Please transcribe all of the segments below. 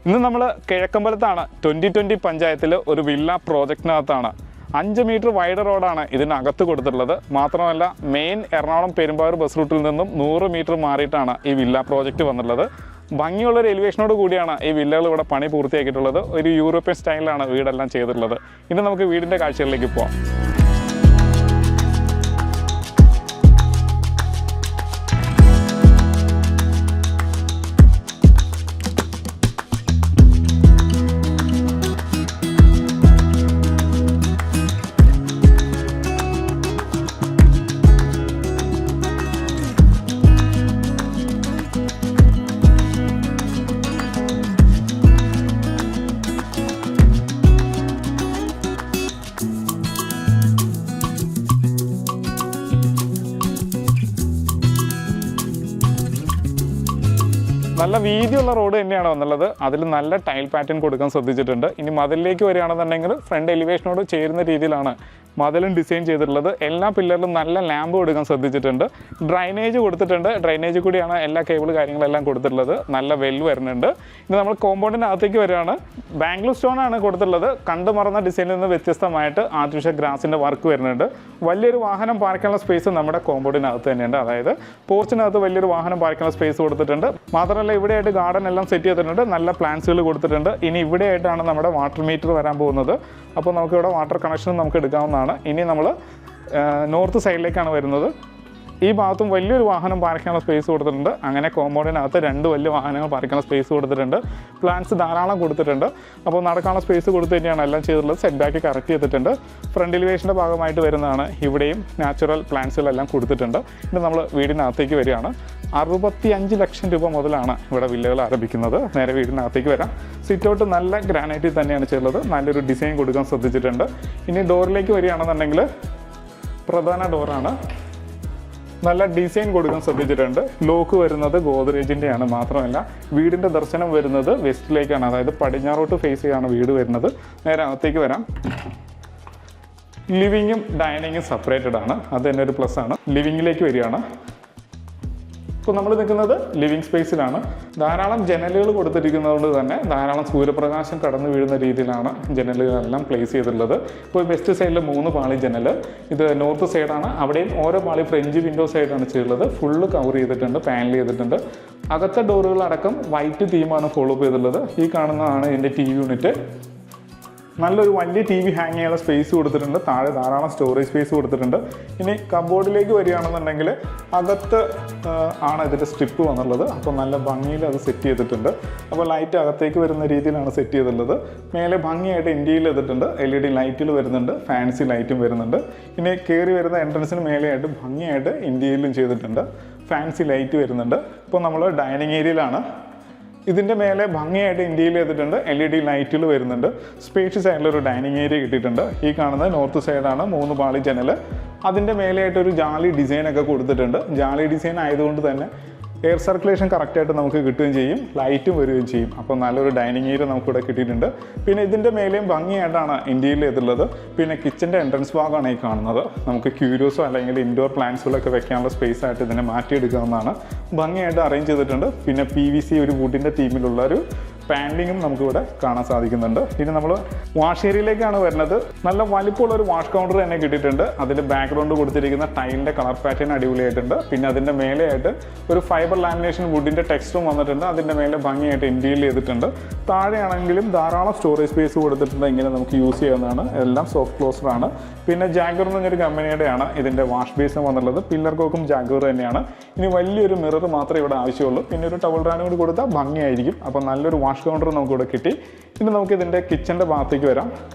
ഇന്ന് നമ്മൾ കിഴക്കമ്പലത്താണ് 2020 പഞ്ചായത്തിൽ ഒരു വില്ല പ്രോജക്റ്റിനകത്താണ് 5 മീറ്റർ വൈഡ് റോഡാണ് ഇതിനകത്ത് കൊടുത്തിട്ടുള്ളത്. മാത്രമല്ല മെയിൻ എറണാകുളം പെരുമ്പാവൂർ ബസ് റൂട്ടിൽ നിന്നും 100 മീറ്റർ മാറിയിട്ടാണ് ഈ വില്ല പ്രോജക്റ്റ് വന്നിട്ടുള്ളത്. ഭംഗിയുള്ളൊരു എലിവേഷനോട് കൂടിയാണ് ഈ വില്ലകൾ ഇവിടെ പണി പൂർത്തിയാക്കിയിട്ടുള്ളത്. ഒരു യൂറോപ്യൻ സ്റ്റൈലിലാണ് വീടെല്ലാം ചെയ്തിട്ടുള്ളത്. ഇനി നമുക്ക് വീടിൻ്റെ കാഴ്ചകളിലേക്ക് പോകാം. നല്ല വീതിയുള്ള റോഡ് തന്നെയാണ് വന്നുള്ളത്. അതിൽ നല്ല ടൈൽ പാറ്റേൺ കൊടുക്കാൻ ശ്രദ്ധിച്ചിട്ടുണ്ട്. ഇനി മതിലിലേക്ക് വരികയാണെന്നുണ്ടെങ്കിൽ ഫ്രണ്ട് എലിവേഷനോട് ചേരുന്ന രീതിയിലാണ് മതിലും ഡിസൈൻ ചെയ്തിട്ടുള്ളത്. എല്ലാ പില്ലറിലും നല്ല ലാമ്പ് കൊടുക്കാൻ ശ്രദ്ധിച്ചിട്ടുണ്ട്. ഡ്രൈനേജ് കൊടുത്തിട്ടുണ്ട്. ഡ്രൈനേജ് കൂടിയാണ് എല്ലാ കേബിൾ കാര്യങ്ങളെല്ലാം കൊടുത്തിട്ടുള്ളത്. നല്ല വെൽ വരുന്നുണ്ട്. ഇനി നമ്മൾ കോമ്പൗണ്ടിനകത്തേക്ക് വരികയാണ്. ബാംഗ്ലൂർ സ്റ്റോൺ ആണ് കൊടുത്തിട്ടുള്ളത്. കണ്ടു മറന്ന ഡിസൈനിൽ നിന്ന് വ്യത്യസ്തമായിട്ട് ആർട്ടിഫിഷ്യൽ ഗ്രാസിൻ്റെ വർക്ക് വരുന്നുണ്ട്. വലിയൊരു വാഹനം പാർക്കാനുള്ള സ്പേസ് നമ്മുടെ കോമ്പൗണ്ടിനകത്ത് തന്നെയുണ്ട്. അതായത് പോർച്ചിനകത്ത് വലിയൊരു വാഹനം പാർക്കാനുള്ള സ്പേസ് കൊടുത്തിട്ടുണ്ട്. മാത്രമല്ല ഇവിടെയായിട്ട് ഗാർഡൻ എല്ലാം സെറ്റ് ചെയ്തിട്ടുണ്ട്. നല്ല പ്ലാന്റ്സുകൾ കൊടുത്തിട്ടുണ്ട്. ഇനി ഇവിടെയായിട്ടാണ് നമ്മുടെ വാട്ടർ മീറ്റർ വരാൻ പോകുന്നത്. അപ്പോൾ നമുക്കിവിടെ വാട്ടർ കണക്ഷൻ നമുക്ക് എടുക്കാവുന്നതാണ്. ഇനി നമ്മൾ നോർത്ത് സൈഡിലേക്കാണ് വരുന്നത്. ഈ ഭാഗത്തും വലിയൊരു വാഹനം പാർക്കാനുള്ള സ്പേസ് കൊടുത്തിട്ടുണ്ട്. അങ്ങനെ കോമ്പൗണ്ടിനകത്ത് 2 വലിയ വാഹനങ്ങൾ പാർക്കാനുള്ള സ്പേസ് കൊടുത്തിട്ടുണ്ട്. പ്ലാന്റ്സ് ധാരാളം കൊടുത്തിട്ടുണ്ട്. അപ്പോൾ നടക്കാനുള്ള സ്പേസ് കൊടുത്ത് തന്നെയാണ് എല്ലാം ചെയ്തിട്ടുള്ളത്. സെറ്റ് ബാക്ക് കറക്റ്റ് ചെയ്തിട്ടുണ്ട്. ഫ്രണ്ട് എലിവേഷൻ്റെ ഭാഗമായിട്ട് വരുന്നതാണ്. ഇവിടെയും നാച്ചുറൽ പ്ലാന്റ്സുകളെല്ലാം കൊടുത്തിട്ടുണ്ട്. ഇനി നമ്മൾ വീടിനകത്തേക്ക് വരികയാണ്. 65 ലക്ഷം രൂപ മുതലാണ് ഇവിടെ വില്ലകൾ ആരംഭിക്കുന്നത്. നേരെ വീടിനകത്തേക്ക് വരാം. സിറ്റ് ഔട്ട് നല്ല ഗ്രാനൈറ്റിൽ തന്നെയാണ് ചെയ്തത്. നല്ലൊരു ഡിസൈൻ കൊടുക്കാൻ ശ്രദ്ധിച്ചിട്ടുണ്ട്. ഇനി ഡോറിലേക്ക് വരികയാണെന്നുണ്ടെങ്കിൽ പ്രധാന ഡോറാണ്. നല്ല ഡിസൈൻ കൊടുക്കാൻ ശ്രദ്ധിച്ചിട്ടുണ്ട്. ലോക്ക് വരുന്നത് ഗോദ്രേജിൻ്റെയാണ്. മാത്രമല്ല വീടിൻ്റെ ദർശനം വരുന്നത് വെസ്റ്റിലേക്കാണ്. അതായത് പടിഞ്ഞാറോട്ട് ഫേസ് ചെയ്യാണ് വീട് വരുന്നത്. നേരെ അകത്തേക്ക് വരാം. ലിവിങ്ങും ഡൈനിങ്ങും സെപ്പറേറ്റഡ് ആണ്. അത് തന്നെ ഒരു പ്ലസ് ആണ്. ലിവിങ്ങിലേക്ക് വരികയാണ്. ഇപ്പോൾ നമ്മൾ നിൽക്കുന്നത് ലിവിങ് സ്പേസിലാണ്. ധാരാളം ജനലുകൾ കൊടുത്തിരിക്കുന്നതുകൊണ്ട് തന്നെ ധാരാളം സൂര്യപ്രകാശം കടന്നു വീഴുന്ന രീതിയിലാണ് ജനലുകളെല്ലാം പ്ലേസ് ചെയ്തിട്ടുള്ളത്. ഇപ്പോൾ വെസ്റ്റ് സൈഡിൽ 3 പാളി ജനൽ. ഇത് നോർത്ത് സൈഡാണ്. അവിടെയും ഓരോ പാളി ഫ്രഞ്ച് വിൻഡോ സൈഡാണ് ചെയ്തിട്ടുള്ളത്. ഫുള്ള് കവർ ചെയ്തിട്ടുണ്ട്, പാനൽ ചെയ്തിട്ടുണ്ട്. അകത്തെ ഡോറുകളടക്കം വൈറ്റ് തീമാണ് ഫോളോ അപ്പ് ചെയ്തിട്ടുള്ളത്. ഈ കാണുന്നതാണ് ഇതിൻ്റെ TV യൂണിറ്റ്. നല്ലൊരു വലിയ TV ഹാങ് ചെയ്യാനുള്ള സ്പേസ് കൊടുത്തിട്ടുണ്ട്. താഴെ ധാരാളം സ്റ്റോറേജ് സ്പേസ് കൊടുത്തിട്ടുണ്ട്. ഇനി കബോർഡിലേക്ക് വരികയാണെന്നുണ്ടെങ്കിൽ അകത്ത് ആണ് ഇതിൻ്റെ സ്ട്രിപ്പ് വന്നുള്ളത്. അപ്പോൾ നല്ല ഭംഗിയിൽ അത് സെറ്റ് ചെയ്തിട്ടുണ്ട്. അപ്പോൾ ലൈറ്റ് അകത്തേക്ക് വരുന്ന രീതിയിലാണ് സെറ്റ് ചെയ്തിട്ടുള്ളത്. മേലെ ഭംഗിയായിട്ട് ഇന്ത്യയിൽ ചെയ്തിട്ടുണ്ട്. LED ലൈറ്റുകൾ വരുന്നുണ്ട്. ഫാൻസി ലൈറ്റും വരുന്നുണ്ട്. ഇനി കയറി വരുന്ന എൻട്രൻസിന് മേലെയായിട്ട് ഭംഗിയായിട്ട് ഇന്ത്യയിലും ചെയ്തിട്ടുണ്ട്. ഫാൻസി ലൈറ്റ് വരുന്നുണ്ട്. ഇപ്പോൾ നമ്മൾ ഡൈനിങ് ഏരിയയിലാണ്. ഇതിൻ്റെ മേലെ ഭംഗിയായിട്ട് ഇന്ത്യയിൽ ചെയ്തിട്ടുണ്ട്. LED ലൈറ്റുകൾ വരുന്നുണ്ട്. സ്പേഷ്യസ് ആയിട്ടുള്ളൊരു ഡൈനിങ് ഏരിയ കിട്ടിയിട്ടുണ്ട്. ഈ കാണുന്നത് നോർത്ത് സൈഡാണ്. 3 പാളി ജനൽ. അതിൻ്റെ മേലെയായിട്ടൊരു ജാലി ഡിസൈനൊക്കെ കൊടുത്തിട്ടുണ്ട്. ജാലി ഡിസൈൻ ആയതുകൊണ്ട് തന്നെ എയർ സർക്കുലേഷൻ കറക്റ്റായിട്ട് നമുക്ക് കിട്ടുകയും ചെയ്യും. ലൈറ്റും വരികയും ചെയ്യും. അപ്പോൾ നല്ലൊരു ഡൈനിങ് ഏരിയ നമുക്കിവിടെ കിട്ടിയിട്ടുണ്ട്. പിന്നെ ഇതിൻ്റെ മേലെയും ഭംഗിയായിട്ടാണ് ഇന്ത്യയിൽ ചെയ്തിട്ടുള്ളത്. പിന്നെ കിച്ചൻ്റെ എൻട്രൻസ് ഭാഗമാണ് ഈ കാണുന്നത്. നമുക്ക് ക്യൂരിയോസോ അല്ലെങ്കിൽ ഇൻഡോർ പ്ലാന്റ്സുകളൊക്കെ വെക്കാനുള്ള സ്പേസ് ആയിട്ട് ഇതിനെ മാറ്റിയെടുക്കാവുന്നതാണ്. ഭംഗിയായിട്ട് അറേഞ്ച് ചെയ്തിട്ടുണ്ട്. പിന്നെ PVC ഒരു വുഡിൻ്റെ തീമിലുള്ള ഒരു പാൻഡിങ്ങും നമുക്കിവിടെ കാണാൻ സാധിക്കുന്നുണ്ട്. ഇനി നമ്മൾ വാഷ് ഏരിയയിലേക്കാണ് വരുന്നത്. നല്ല വലിപ്പമുള്ളൊരു വാഷ് കൗണ്ടർ തന്നെ കിട്ടിയിട്ടുണ്ട്. അതിൻ്റെ ബാക്ക്ഗ്രൗണ്ട് കൊടുത്തിരിക്കുന്ന ടൈലിൻ്റെ കളർ പാറ്റേൺ അടിപൊളിയായിട്ടുണ്ട്. പിന്നെ അതിൻ്റെ മേലെയായിട്ട് ഒരു ഫൈബർ ലാമിനേഷൻ വുഡിൻ്റെ ടെക്സ്റ്റും വന്നിട്ടുണ്ട്. അതിൻ്റെ മേലെ ഭംഗിയായിട്ട് ഇന്ത്യയിൽ ചെയ്തിട്ടുണ്ട്. താഴെയാണെങ്കിലും ധാരാളം സ്റ്റോറേജ് സ്പേസ് കൊടുത്തിട്ടുണ്ട്. ഇങ്ങനെ നമുക്ക് യൂസ് ചെയ്യാവുന്നതാണ്. എല്ലാം സോഫ്റ്റ് ക്ലോസ്ഡ് ആണ്. പിന്നെ ജാഗ്വർ എന്ന് പറഞ്ഞൊരു കമ്പനിയുടെയാണ് ഇതിൻ്റെ വാഷ് ബേസും വന്നുള്ളത്. പില്ലർ കോക്കും ജാഗ്വർ തന്നെയാണ്. ഇനി വലിയൊരു മിറർ മാത്രമേ ഇവിടെ ആവശ്യമുള്ളൂ. പിന്നെ ഒരു ടവൽ റാനും കൂടി കൊടുത്താൽ ഭംഗിയായിരിക്കും. അപ്പോൾ നല്ലൊരു വാഷ് കൗണ്ടർ നമുക്കിവിടെ കിട്ടി. ഇനി നമുക്ക് ഇതിൻ്റെ കിച്ചൻ്റെ ഭാഗത്തേക്ക് വരാം.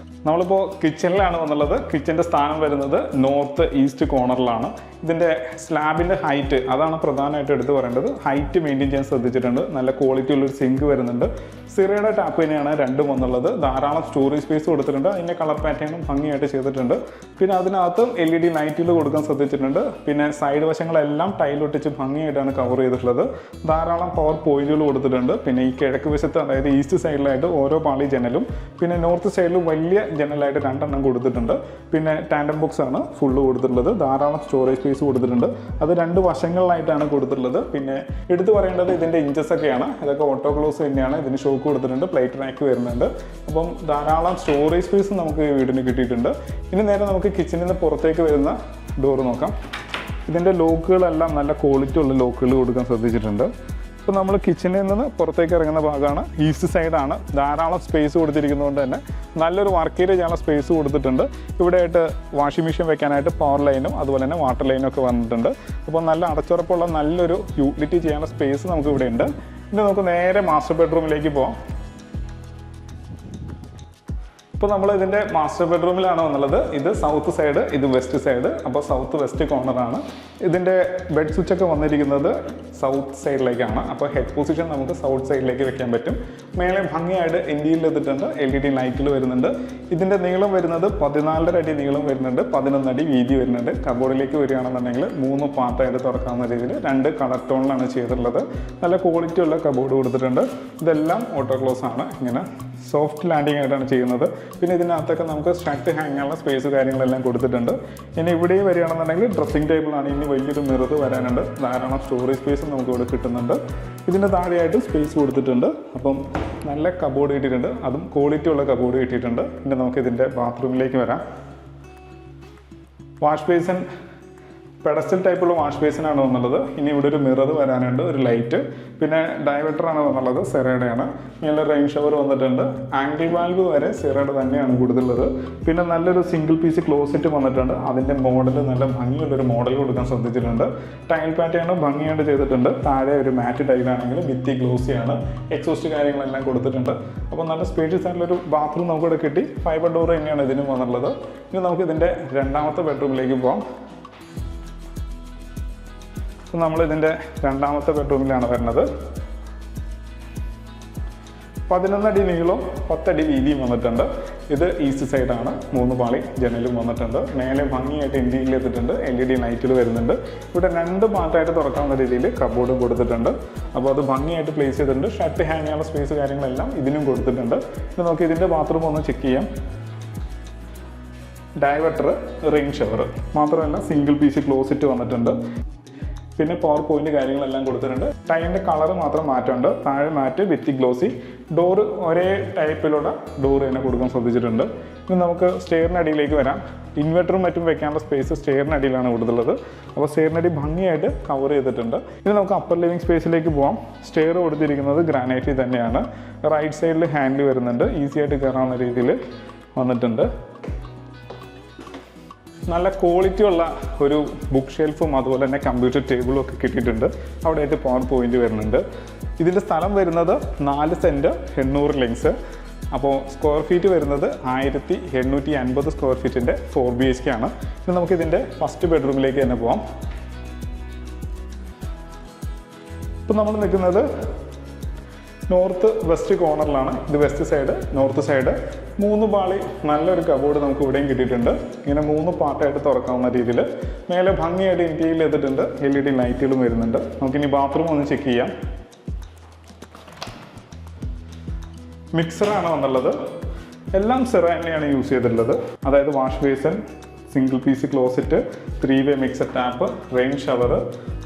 നമ്മളിപ്പോൾ കിച്ചണിലാണ് വന്നുള്ളത്. കിച്ചൻ്റെ സ്ഥാനം വരുന്നത് നോർത്ത് ഈസ്റ്റ് കോർണറിലാണ്. ഇതിൻ്റെ സ്ലാബിൻ്റെ ഹൈറ്റ് അതാണ് പ്രധാനമായിട്ട് എടുത്ത് പറയേണ്ടത്. ഹൈറ്റ് മെയിൻറ്റെയിൻ ചെയ്യാൻ ശ്രദ്ധിച്ചിട്ടുണ്ട്. നല്ല ക്വാളിറ്റി ഉള്ളൊരു സിങ്ക് വരുന്നുണ്ട്. സിറയുടെ ടാപ്പ് തന്നെയാണ് രണ്ടും വന്നുള്ളത്. ധാരാളം സ്റ്റോറേജ് സ്പേസ് കൊടുത്തിട്ടുണ്ട്. അതിൻ്റെ കളർ പാറ്റേണും ഭംഗിയായിട്ട് ചെയ്തിട്ടുണ്ട്. പിന്നെ അതിനകത്തും LED ലൈറ്റുകൾ കൊടുക്കാൻ ശ്രദ്ധിച്ചിട്ടുണ്ട്. പിന്നെ സൈഡ് വശങ്ങളെല്ലാം ടൈലൊട്ടിച്ച് ഭംഗിയായിട്ടാണ് കവർ ചെയ്തിട്ടുള്ളത്. ധാരാളം പവർ പോയിന്റുകൾ കൊടുത്തിട്ടുണ്ട്. പിന്നെ ഈ കിഴക്ക് വശത്ത് അതായത് ഈസ്റ്റ് സൈഡിലായിട്ട് ഓരോ പാളി ജനലും പിന്നെ നോർത്ത് സൈഡിൽ വലിയ ജനറലായിട്ട് 2 എണ്ണം കൊടുത്തിട്ടുണ്ട്. പിന്നെ ടാൻഡം ബോക്സ് ആണ് ഫുള്ള് കൊടുത്തിട്ടുള്ളത്. ധാരാളം സ്റ്റോറേജ് സ്പേസ് കൊടുത്തിട്ടുണ്ട്. അത് 2 വശങ്ങളിലായിട്ടാണ് കൊടുത്തിട്ടുള്ളത്. പിന്നെ എടുത്തു പറയേണ്ടത് ഇതിൻ്റെ ഇഞ്ചസ് ഒക്കെയാണ്. ഇതൊക്കെ ഓട്ടോ ക്ലോസ് തന്നെയാണ്. ഇതിന് ഷോക്ക് കൊടുത്തിട്ടുണ്ട്, പ്ലേറ്റ് റാക്ക് വരുന്നുണ്ട്. അപ്പം ധാരാളം സ്റ്റോറേജ് സ്പേസ് നമുക്ക് ഈ വീടിന് കിട്ടിയിട്ടുണ്ട്. ഇനി നേരെ നമുക്ക് കിച്ചണിൽ നിന്ന് പുറത്തേക്ക് വരുന്ന ഡോറ് നോക്കാം. ഇതിൻ്റെ ലോക്കുകളെല്ലാം നല്ല ക്വാളിറ്റി ഉള്ള ലോക്കുകൾ കൊടുക്കാൻ ശ്രദ്ധിച്ചിട്ടുണ്ട്. ഇപ്പോൾ നമ്മൾ കിച്ചണിൽ നിന്ന് പുറത്തേക്ക് ഇറങ്ങുന്ന ഭാഗമാണ്. ഈസ്റ്റ് സൈഡാണ്. ധാരാളം സ്പേസ് കൊടുത്തിരിക്കുന്നതുകൊണ്ട് തന്നെ നല്ലൊരു വർക്ക് ഏരിയ ചെയ്യാനുള്ള സ്പേസ് കൊടുത്തിട്ടുണ്ട്. ഇവിടെയായിട്ട് വാഷിംഗ് മെഷീൻ വെക്കാനായിട്ട് പവർ ലൈനും അതുപോലെ തന്നെ വാട്ടർ ലൈനും ഒക്കെ വന്നിട്ടുണ്ട്. അപ്പോൾ നല്ല അടച്ചുറപ്പുള്ള നല്ലൊരു യൂട്ടിലിറ്റി ചെയ്യാനുള്ള സ്പേസ് നമുക്ക് ഇവിടെ ഉണ്ട്. ഇനി നമുക്ക് നേരെ മാസ്റ്റർ ബെഡ്റൂമിലേക്ക് പോകാം. ഇപ്പോൾ നമ്മൾ ഇതിൻ്റെ മാസ്റ്റർ ബെഡ്റൂമിലാണ് വന്നുള്ളത്. ഇത് സൗത്ത് സൈഡ്, ഇത് വെസ്റ്റ് സൈഡ്. അപ്പോൾ സൗത്ത് വെസ്റ്റ് കോർണറാണ്. ഇതിൻ്റെ ബെഡ് സ്വിച്ചൊക്കെ വന്നിരിക്കുന്നത് സൗത്ത് സൈഡിലേക്കാണ്. അപ്പോൾ ഹെഡ് പൊസിഷൻ നമുക്ക് സൗത്ത് സൈഡിലേക്ക് വെക്കാൻ പറ്റും. മേലെ ഭംഗിയായിട്ട് ഇന്ത്യയിൽ എത്തിയിട്ടുണ്ട്. LED ലൈറ്റിൽ വരുന്നുണ്ട്. ഇതിൻ്റെ നീളം വരുന്നത് 14.5 അടി നീളം വരുന്നുണ്ട്, 11 അടി വീതി വരുന്നുണ്ട്. കബോർഡിലേക്ക് വരികയാണെന്നുണ്ടെങ്കിൽ 3 പാർട്ടായിട്ട് തുറക്കാവുന്ന രീതിയിൽ 2 കളർ ടോണിലാണ് ചെയ്തിട്ടുള്ളത്. നല്ല ക്വാളിറ്റി ഉള്ള കബോർഡ് കൊടുത്തിട്ടുണ്ട്. ഇതെല്ലാം ഓട്ടോ ക്ലോസ് ആണ്. ഇങ്ങനെ സോഫ്റ്റ് ലാൻഡിങ് ആയിട്ടാണ് ചെയ്യുന്നത്. പിന്നെ ഇതിനകത്തൊക്കെ നമുക്ക് ഷർട്ട് ഹാങ് ചെയ്യാനുള്ള സ്പേസ് കാര്യങ്ങളെല്ലാം കൊടുത്തിട്ടുണ്ട്. ഇനി ഇവിടെ വരികയാണെന്നുണ്ടെങ്കിൽ ഡ്രസ്സിംഗ് ടേബിളാണ്. ഇനി വലിയൊരു മിറർ വരാനുണ്ട്. ധാരാളം സ്റ്റോറേജ് സ്പേസും നമുക്ക് ഇവിടെ കിട്ടുന്നുണ്ട്. ഇതിൻ്റെ താഴെയായിട്ട് സ്പേസ് കൊടുത്തിട്ടുണ്ട്. അപ്പം നല്ല കബോർഡ് കിട്ടിയിട്ടുണ്ട്. അതും ക്വാളിറ്റി ഉള്ള കബോർഡ് കിട്ടിയിട്ടുണ്ട്. ഇനി നമുക്ക് ഇതിൻ്റെ ബാത്റൂമിലേക്ക് വരാം. വാഷ് ബേസിൻ പെഡസ്റ്റൽ ടൈപ്പുള്ള വാഷ് ബേസിനാണ് വന്നുള്ളത്. ഇനി ഇവിടെ ഒരു മിറർ വരാനുണ്ട്, ഒരു ലൈറ്റ്. പിന്നെ ഡയവേറ്ററാണ് വന്നുള്ളത്, സെറയുടെയാണ്. ഇങ്ങനെ റെയിൻ ഷവർ വന്നിട്ടുണ്ട്. ആംഗിൾ വാൽവ് വരെ സെറയുടെ തന്നെയാണ് കൊടുത്തുള്ളത്. പിന്നെ നല്ലൊരു സിംഗിൾ പീസ് ക്ലോസറ്റ് വന്നിട്ടുണ്ട്. അതിൻ്റെ മോഡൽ നല്ല ഭംഗിയുള്ളൊരു മോഡൽ കൊടുക്കാൻ ശ്രദ്ധിച്ചിട്ടുണ്ട്. ടൈൽ പാറ്റേൺ ഭംഗിയായിട്ട് ചെയ്തിട്ടുണ്ട്. താഴെ ഒരു മാറ്റ് ടൈലാണെങ്കിൽ ഭിത്തി ഗ്ലോസിയാണ്. എക്സോസ്റ്റ് കാര്യങ്ങളെല്ലാം കൊടുത്തിട്ടുണ്ട്. അപ്പോൾ നല്ല സ്പേഷ്യസ് ആയിട്ടുള്ളൊരു ബാത്റൂം നമുക്കിവിടെ കിട്ടി. ഫൈബർ ഡോർ തന്നെയാണ് ഇതിനും വന്നുള്ളത്. ഇനി നമുക്ക് ഇതിൻ്റെ രണ്ടാമത്തെ ബെഡ്റൂമിലേക്ക് പോകാം. നമ്മൾ ഇതിൻ്റെ രണ്ടാമത്തെ ബെഡ്റൂമിലാണ് വരുന്നത്. 11 അടി നീളവും 10 അടി വീതിയും വന്നിട്ടുണ്ട്. ഇത് ഈസ്റ്റ് സൈഡാണ്. 3 പാളി ജനലും വന്നിട്ടുണ്ട്. മേലെ ഭംഗിയായിട്ട് ഇന്ത്യയിൽ എത്തിയിട്ടുണ്ട്. LED ലൈറ്റിൽ വരുന്നുണ്ട്. ഇവിടെ 2 പാർട്ടായിട്ട് തുറക്കാവുന്ന രീതിയിൽ കബോർഡും കൊടുത്തിട്ടുണ്ട്. അപ്പോൾ അത് ഭംഗിയായിട്ട് പ്ലേസ് ചെയ്തിട്ടുണ്ട്. ഷർട്ട് ഹാങ് ചെയ്യാനുള്ള സ്പേസ് കാര്യങ്ങളെല്ലാം ഇതിനും കൊടുത്തിട്ടുണ്ട്. ഇനി നമുക്ക് ഇതിൻ്റെ ബാത്റൂം ഒന്ന് ചെക്ക് ചെയ്യാം. ഡൈവേർട്ടർ, റെയിൻ ഷവർ മാത്രമല്ല സിംഗിൾ പീസ് ക്ലോസറ്റ് വന്നിട്ടുണ്ട്. പിന്നെ പവർ പോയിന്റ് കാര്യങ്ങളെല്ലാം കൊടുത്തിട്ടുണ്ട്. ടൈലിൻ്റെ കളർ മാത്രം മാറ്റമുണ്ട്. താഴെ മാറ്റ് ഭിത്തി ഗ്ലോസി. ഡോറ് ഒരേ ടൈപ്പിലുള്ള ഡോറ് തന്നെ കൊടുക്കാൻ ശ്രദ്ധിച്ചിട്ടുണ്ട്. ഇനി നമുക്ക് സ്റ്റെയറിനടിയിലേക്ക് വരാം. ഇൻവെർട്ടറും മറ്റും വെക്കാനുള്ള സ്പേസ് സ്റ്റെയറിനടിയിലാണ് കൊടുത്തുള്ളത്. അപ്പോൾ സ്റ്റെയറിനടി ഭംഗിയായിട്ട് കവർ ചെയ്തിട്ടുണ്ട്. ഇനി നമുക്ക് അപ്പർ ലിവിംഗ് സ്പേസിലേക്ക് പോകാം. സ്റ്റെയർ കൊടുത്തിരിക്കുന്നത് ഗ്രാനൈറ്റിൽ തന്നെയാണ്. റൈറ്റ് സൈഡിൽ ഹാൻഡിൽ വരുന്നുണ്ട്. ഈസി ആയിട്ട് കയറാവുന്ന രീതിയിൽ വന്നിട്ടുണ്ട്. നല്ല ക്വാളിറ്റി ഉള്ള ഒരു ബുക്ക് ഷെൽഫും അതുപോലെ തന്നെ കമ്പ്യൂട്ടർ ടേബിളും ഒക്കെ കിട്ടിയിട്ടുണ്ട്. അവിടെയായിട്ട് പവർ പോയിന്റ് വരുന്നുണ്ട്. ഇതിൻ്റെ സ്ഥലം വരുന്നത് 4 സെൻറ്റ് 800 ലെങ്സ്. അപ്പോൾ സ്ക്വയർ ഫീറ്റ് വരുന്നത് 1850 സ്ക്വയർ ഫീറ്റിൻ്റെ 4 BHK ആണ്. ഇനി നമുക്കിതിൻ്റെ ഫസ്റ്റ് ബെഡ്റൂമിലേക്ക് തന്നെ പോകാം. ഇപ്പം നമ്മൾ നിൽക്കുന്നത് നോർത്ത് വെസ്റ്റ് കോർണറിലാണ്. ഇത് വെസ്റ്റ് സൈഡ്, നോർത്ത് സൈഡ്. 3 പാളി നല്ലൊരു കബോർഡ് നമുക്ക് ഇവിടെയും കിട്ടിയിട്ടുണ്ട്. ഇങ്ങനെ 3 പാർട്ടായിട്ട് തുറക്കാവുന്ന രീതിയിൽ. മേലെ ഭംഗിയായിട്ട് ഇന്ത്യയിൽ എത്തിയിട്ടുണ്ട്. LED ലൈറ്റുകളും വരുന്നുണ്ട്. നമുക്കിനി ബാത്റൂം ഒന്ന് ചെക്ക് ചെയ്യാം. മിക്സറാണ് വന്നുള്ളത്. എല്ലാം സെറ തന്നെയാണ് യൂസ് ചെയ്തിട്ടുള്ളത്. അതായത് wash basin, single piece closet, 3-വേ മിക്സർ ടാപ്പ്, റെയിൻ ഷവർ,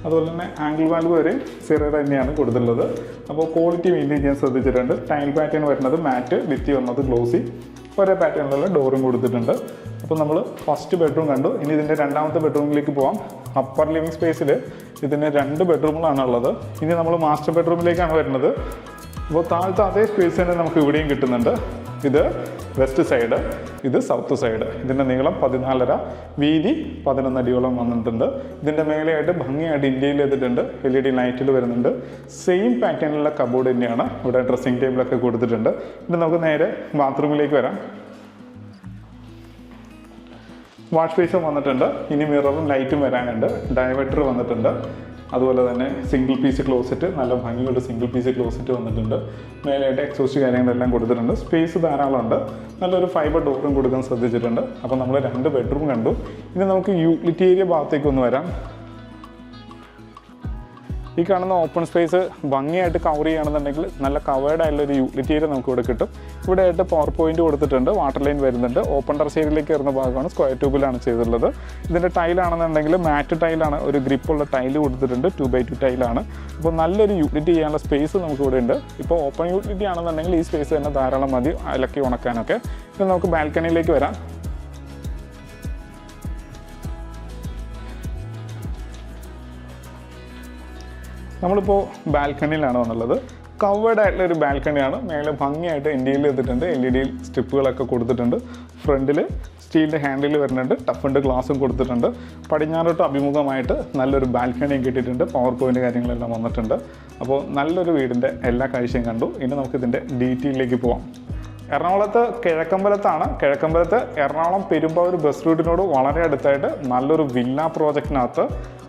അതുപോലെ തന്നെ ആംഗിൾ വാൽവ് വരെ സെറയുടെ തന്നെയാണ് കൊടുത്തിട്ടുള്ളത്. അപ്പോൾ ക്വാളിറ്റി മെയിൻറ്റെയിൻ ചെയ്യാൻ ശ്രദ്ധിച്ചിട്ടുണ്ട്. ടൈൽ പാറ്റേൺ വരുന്നത് മാറ്റ്, ഭിത്തി വന്നത് ഗ്ലോസി. ഒരേ പാറ്റേണിലുള്ള ഡോറും കൊടുത്തിട്ടുണ്ട്. അപ്പോൾ നമ്മൾ ഫസ്റ്റ് ബെഡ്റൂം കണ്ടു. ഇനി ഇതിൻ്റെ രണ്ടാമത്തെ ബെഡ്റൂമിലേക്ക് പോകാം. അപ്പർ ലിവിംഗ് സ്പേസിൽ ഇതിന് 2 ബെഡ്റൂമുകളാണ് ഉള്ളത്. ഇനി നമ്മൾ മാസ്റ്റർ ബെഡ്റൂമിലേക്കാണ് വരുന്നത്. അപ്പോൾ താഴത്തെ അതേ സ്പേസ് തന്നെ നമുക്ക് ഇവിടെയും കിട്ടുന്നുണ്ട്. ഇത് വെസ്റ്റ് സൈഡ്, ഇത് സൗത്ത് സൈഡ്. ഇതിൻ്റെ നീളം 14.5, വീതി 11 അടിയോളം വന്നിട്ടുണ്ട്. ഇതിൻ്റെ മേലെയായിട്ട് ഭംഗിയായിട്ട് ഇന്ത്യയിൽ എത്തിയിട്ടുണ്ട്. LED ലൈറ്റിൽ വരുന്നുണ്ട്. സെയിം പാറ്റേണിലുള്ള കബോർഡ് തന്നെയാണ്. ഇവിടെ ഡ്രസ്സിംഗ് ടേബിളൊക്കെ കൊടുത്തിട്ടുണ്ട്. ഇനി നമുക്ക് നേരെ ബാത്റൂമിലേക്ക് വരാം. വാഷ് ബേസും വന്നിട്ടുണ്ട്. ഇനി മിററും ലൈറ്റും വരാനുണ്ട്. ഡൈവേർട്ടർ വന്നിട്ടുണ്ട്. അതുപോലെ തന്നെ സിംഗിൾ പീസ് ക്ലോസറ്റ്, നല്ല ഭംഗിയുള്ള സിംഗിൾ പീസ് ക്ലോസറ്റ് വന്നിട്ടുണ്ട്. മേലെയായിട്ട് എക്സോസ്റ്റ് കാര്യങ്ങളെല്ലാം കൊടുത്തിട്ടുണ്ട്. സ്പേസ് ധാരാളമുണ്ട്. നല്ലൊരു ഫൈബർ ഡോറും കൊടുക്കാൻ ശ്രദ്ധിച്ചിട്ടുണ്ട്. അപ്പോൾ നമ്മൾ 2 ബെഡ്റൂം കണ്ടു. ഇനി നമുക്ക് യൂട്ടിലിറ്റി ഏരിയ ഭാഗത്തേക്ക് ഒന്ന് വരാം. ഈ കാണുന്ന ഓപ്പൺ സ്പേസ് ഭംഗിയായിട്ട് കവർ ചെയ്യുകയാണെന്നുണ്ടെങ്കിൽ നല്ല കവേർഡ് ആയിട്ടുള്ളൊരു യൂട്ടിലിറ്റി ഏരിയ നമുക്ക് ഇവിടെ കിട്ടും. ഇവിടെ ആയിട്ട് പവർ പോയിന്റ് കൊടുത്തിട്ടുണ്ട്, വാട്ടർ ലൈൻ വരുന്നുണ്ട്. ഓപ്പൺ ടെറസ് ഏരിയയിലേക്ക് വരുന്ന ഭാഗമാണ് സ്ക്വയർ ട്യൂബിലാണ് ചെയ്തിട്ടുള്ളത്. ഇതിൻ്റെ ടൈലാണെന്നുണ്ടെങ്കിൽ മാറ്റ് ടൈലാണ്, ഒരു ഗ്രിപ്പുള്ള ടൈല് കൊടുത്തിട്ടുണ്ട്, 2x2 ടൈലാണ്. അപ്പോൾ നല്ലൊരു യൂട്ടിലിറ്റി ചെയ്യാനുള്ള സ്പേസ് നമുക്ക് ഇവിടെ ഉണ്ട്. ഇപ്പോൾ ഓപ്പൺ യൂട്ടിലിറ്റി ആണെന്നുണ്ടെങ്കിൽ ഈ സ്പേസ് തന്നെ ധാരാളം മതി അലക്കി ഉണക്കാനൊക്കെ. ഇനി നമുക്ക് ബാൽക്കണിയിലേക്ക് വരാം. നമ്മളിപ്പോൾ ബാൽക്കണിയിലാണ് വന്നുള്ളത്. കവേർഡ് ആയിട്ടുള്ള ഒരു ബാൽക്കണിയാണ്. മേലെ ഭംഗിയായിട്ട് ഇന്ത്യയിൽ ചെയ്തിട്ടുണ്ട്, LED സ്ട്രിപ്പുകളൊക്കെ കൊടുത്തിട്ടുണ്ട്. ഫ്രണ്ടിൽ സ്റ്റീലിൻ്റെ ഹാൻഡിൽ വരുന്നുണ്ട്, ടഫിൻ്റെ ഗ്ലാസും കൊടുത്തിട്ടുണ്ട്. പടിഞ്ഞാറോട്ട് അഭിമുഖമായിട്ട് നല്ലൊരു ബാൽക്കണിയും കിട്ടിയിട്ടുണ്ട്, പവർ പോയിൻ്റ് കാര്യങ്ങളെല്ലാം വന്നിട്ടുണ്ട്. അപ്പോൾ നല്ലൊരു വീടിൻ്റെ എല്ലാ കാഴ്ചയും കണ്ടു. ഇനി നമുക്കിതിൻ്റെ ഡീറ്റെയിലേക്ക് പോവാം. എറണാകുളത്ത് കിഴക്കമ്പലത്താണ്. കിഴക്കമ്പലത്ത് എറണാകുളം പെരുമ്പാവൂർ ബസ് റൂട്ടിനോട് വളരെ അടുത്തായിട്ട് നല്ലൊരു വില്ല പ്രോജക്റ്റിനകത്ത്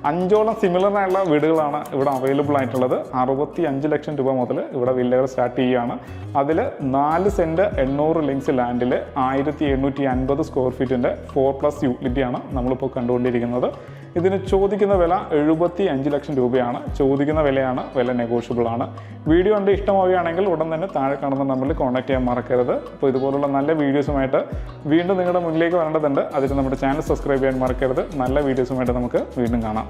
5ഓളം സിമിലർ ആയിട്ടുള്ള വീടുകളാണ് ഇവിടെ അവൈലബിൾ ആയിട്ടുള്ളത്. 65 ലക്ഷം രൂപ മുതൽ ഇവിടെ വില്ലകൾ സ്റ്റാർട്ട് ചെയ്യുകയാണ്. അതിൽ 4 സെൻറ്റ് 800 ലിങ്സ് ലാൻഡിൽ 1750 സ്ക്വയർ ഫീറ്റിൻ്റെ 4+ യൂട്ടിലിറ്റിയാണ് നമ്മളിപ്പോൾ കണ്ടുകൊണ്ടിരിക്കുന്നത്. ഇതിന് ചോദിക്കുന്ന വില 75 ലക്ഷം രൂപയാണ്. ചോദിക്കുന്ന വിലയാണ്, വില നെഗോഷ്യബിൾ ആണ്. വീഡിയോ കണ്ട് ഇഷ്ടമാവുകയാണെങ്കിൽ ഉടൻ തന്നെ താഴെ കാണുന്ന നമ്പറിൽ കോൺടാക്ട് ചെയ്യാൻ മറക്കരുത്. അപ്പോൾ ഇതുപോലുള്ള നല്ല വീഡിയോസുമായിട്ട് വീണ്ടും നിങ്ങളുടെ മുന്നിലേക്ക് വരേണ്ടതുണ്ട്. അതിന് നമ്മുടെ ചാനൽ സബ്സ്ക്രൈബ് ചെയ്യാൻ മറക്കരുത്. നല്ല വീഡിയോസുമായിട്ട് നമുക്ക് വീണ്ടും കാണാം.